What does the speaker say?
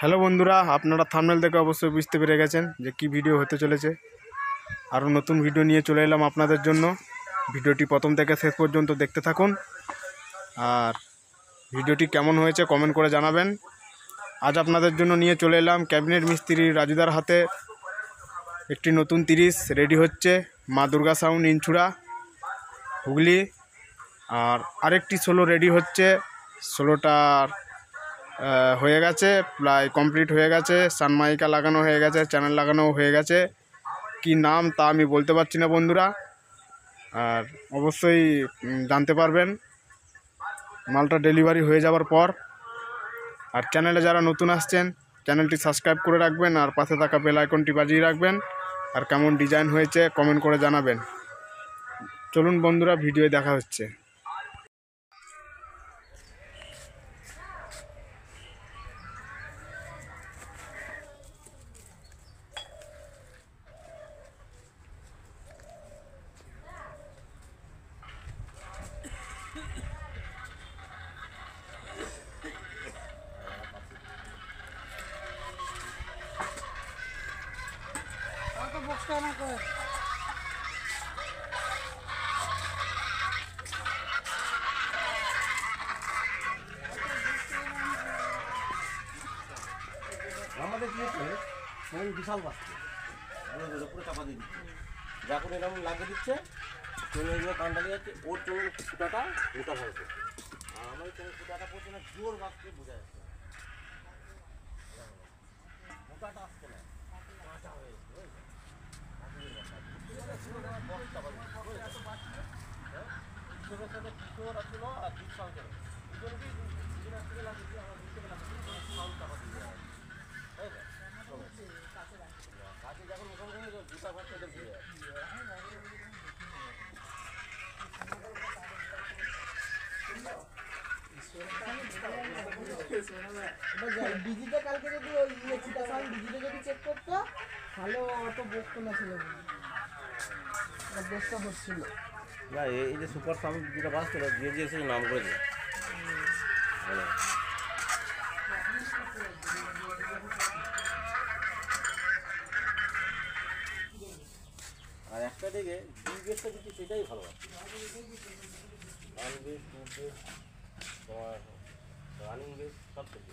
Hello বন্ধুরা, আপনারা thumbnail দেখে অবশ্যই বুঝতে পেরে গেছেন যে কি ভিডিও হতে চলেছে। আরও নতুন ভিডিও নিয়ে চলে এলাম আপনাদের জন্য। ভিডিওটি প্রথম থেকে শেষ পর্যন্ত দেখতে থাকুন, আর ভিডিওটি কেমন হয়েছে কমেন্ট করে জানাবেন। আজ আপনাদের জন্য নিয়ে চলে এলাম ক্যাবিনেট মিস্ত্রি রাজুদার হাতে একটি নতুন 30 রেডি হচ্ছে, মা দুর্গা সাউন্ড ইনছুড়া হুগলি। আর আরেকটি 16 রেডি হচ্ছে, 16টার হয়ে গেছে, প্রায় কমপ্লিট হয়ে গেছে। সানমাইকা লাগানো হয়ে গেছে, চ্যানেল লাগানো হয়ে গেছে। কি নাম তা আমি বলতে পারছি না বন্ধুরা, আর অবশ্যই জানতে পারবেন মালটা ডেলিভারি হয়ে যাওয়ার পর। আর চ্যানেলে যারা নতুন আসছেন চ্যানেলটি সাবস্ক্রাইব করে রাখবেন, আর পাশে থাকা বেল আইকনটি বাজিয়ে রাখবেন। আর কেমন ডিজাইন হয়েছে কমেন্ট করে জানাবেন। চলুন বন্ধুরা, ভিডিও দেখা হচ্ছে। আমাদের কি হচ্ছে কোন বিশাল বাচ্চা পুরো চাপা দিয়ে দিচ্ছে, যখন এরকম লাগিয়ে দিচ্ছে চলে এগুলো কানটা দিয়ে যাচ্ছে, ওর চোখের ফুটাটা মোটা ভাবে পড়ছে, আর আমাদের চোখের ফুটাটা পড়ছে না, জোর বাঁচতে বোঝা যাচ্ছে মোটাটা আসছে না, কাঁচা হয়ে যাচ্ছে। কিশোরের সাথে কিশোর আসছিল আর দীপ সাউন্ড দুজনকেই দুজনের থেকে লাগিয়েছি, আমরা বুঝতে পেলাম সাউন্ড চাপা দিয়ে কাছে যখন ওখানে জুতা ফাটতে দেখে ডিজিতে কালকে যদি ওই চিটা সাউন্ড ডিজিতে যদি চেক করতো তাহলে অত বকতো না, ছিল বেশটা হচ্ছিল না। এই যে সুপার সাউন্ড যেটা বাজছিল দিয়ে দিয়ে সেই নাম করেছে। আর একটা দিকে দুই বেসটা দিচ্ছি, সেটাই ভালো আছে। ওয়ান বেস, টু বেস, তোমার রানিং বেস সব কিছু।